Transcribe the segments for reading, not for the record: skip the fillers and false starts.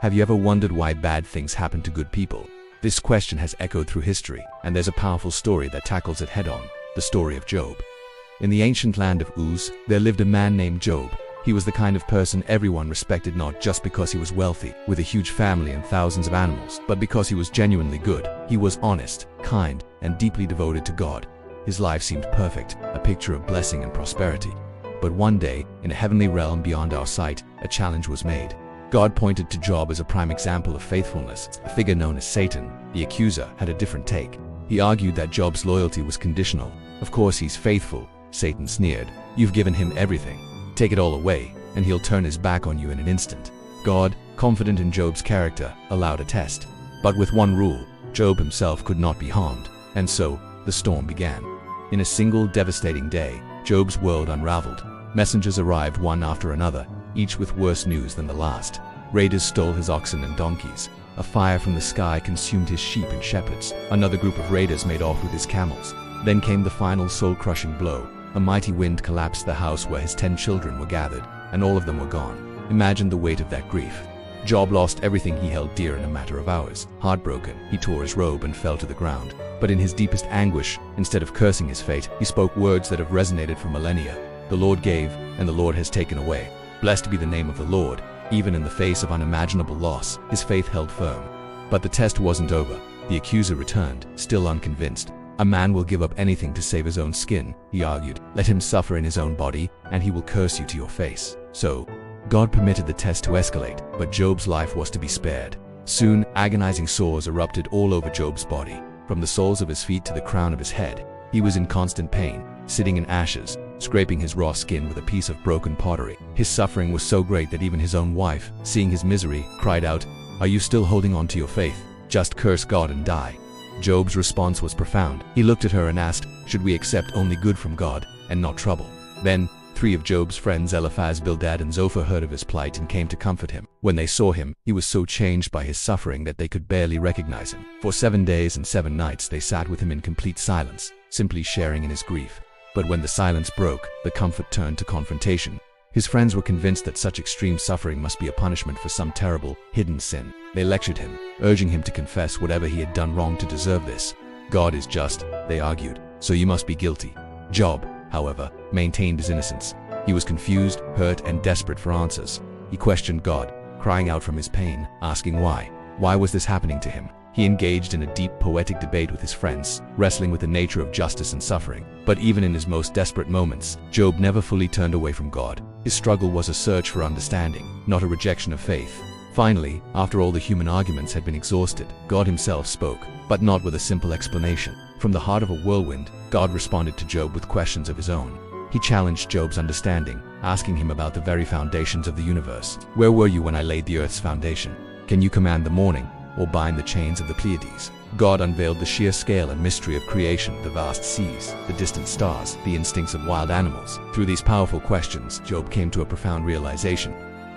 Have you ever wondered why bad things happen to good people? This question has echoed through history, and there's a powerful story that tackles it head-on, the story of Job. In the ancient land of Uz, there lived a man named Job. He was the kind of person everyone respected, not just because he was wealthy, with a huge family and thousands of animals, but because he was genuinely good. He was honest, kind, and deeply devoted to God. His life seemed perfect, a picture of blessing and prosperity. But one day, in a heavenly realm beyond our sight, a challenge was made. God pointed to Job as a prime example of faithfulness. A figure known as Satan, the accuser, had a different take. He argued that Job's loyalty was conditional. Of course he's faithful, Satan sneered. You've given him everything. Take it all away, and he'll turn his back on you in an instant. God, confident in Job's character, allowed a test. But with one rule: Job himself could not be harmed. And so, the storm began. In a single devastating day, Job's world unraveled. Messengers arrived one after another, each with worse news than the last. Raiders stole his oxen and donkeys. A fire from the sky consumed his sheep and shepherds. Another group of raiders made off with his camels. Then came the final soul-crushing blow. A mighty wind collapsed the house where his 10 children were gathered, and all of them were gone. Imagine the weight of that grief. Job lost everything he held dear in a matter of hours. Heartbroken, he tore his robe and fell to the ground. But in his deepest anguish, instead of cursing his fate, he spoke words that have resonated for millennia. The Lord gave, and the Lord has taken away. Blessed be the name of the Lord. Even in the face of unimaginable loss, his faith held firm. But the test wasn't over. The accuser returned, still unconvinced. A man will give up anything to save his own skin, he argued. Let him suffer in his own body, and he will curse you to your face. So, God permitted the test to escalate, but Job's life was to be spared. Soon, agonizing sores erupted all over Job's body, from the soles of his feet to the crown of his head. He was in constant pain, sitting in ashes, scraping his raw skin with a piece of broken pottery. His suffering was so great that even his own wife, seeing his misery, cried out, "Are you still holding on to your faith? Just curse God and die." Job's response was profound. He looked at her and asked, "Should we accept only good from God, and not trouble?" Then, 3 of Job's friends, Eliphaz, Bildad, and Zophar, heard of his plight and came to comfort him. When they saw him, he was so changed by his suffering that they could barely recognize him. For 7 days and 7 nights they sat with him in complete silence, simply sharing in his grief. But when the silence broke, the comfort turned to confrontation. His friends were convinced that such extreme suffering must be a punishment for some terrible, hidden sin. They lectured him, urging him to confess whatever he had done wrong to deserve this. God is just, they argued, so you must be guilty. Job, however, maintained his innocence. He was confused, hurt, and desperate for answers. He questioned God, crying out from his pain, asking why. Why was this happening to him? He engaged in a deep, poetic debate with his friends, wrestling with the nature of justice and suffering. But even in his most desperate moments, Job never fully turned away from God. His struggle was a search for understanding, not a rejection of faith. Finally, after all the human arguments had been exhausted, God himself spoke, but not with a simple explanation. From the heart of a whirlwind, God responded to Job with questions of his own. He challenged Job's understanding, asking him about the very foundations of the universe. Where were you when I laid the earth's foundation? Can you command the morning, or bind the chains of the Pleiades? God unveiled the sheer scale and mystery of creation, the vast seas, the distant stars, the instincts of wild animals. Through these powerful questions, Job came to a profound realization.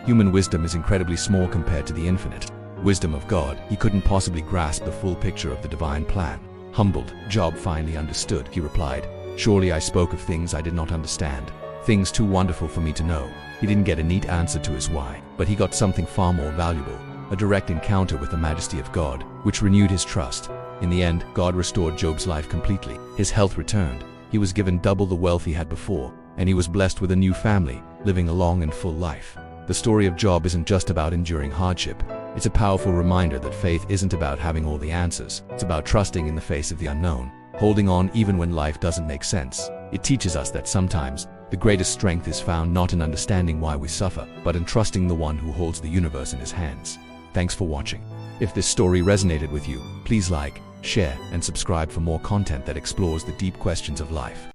Human wisdom is incredibly small compared to the infinite wisdom of God. He couldn't possibly grasp the full picture of the divine plan. Humbled, Job finally understood. He replied, "Surely I spoke of things I did not understand, things too wonderful for me to know." He didn't get a neat answer to his why, but he got something far more valuable. A direct encounter with the majesty of God, which renewed his trust. In the end, God restored Job's life completely. His health returned. He was given double the wealth he had before, and he was blessed with a new family, living a long and full life. The story of Job isn't just about enduring hardship. It's a powerful reminder that faith isn't about having all the answers. It's about trusting in the face of the unknown, holding on even when life doesn't make sense. It teaches us that sometimes the greatest strength is found not in understanding why we suffer, but in trusting the one who holds the universe in his hands. Thanks for watching. If this story resonated with you, please like, share, and subscribe for more content that explores the deep questions of life.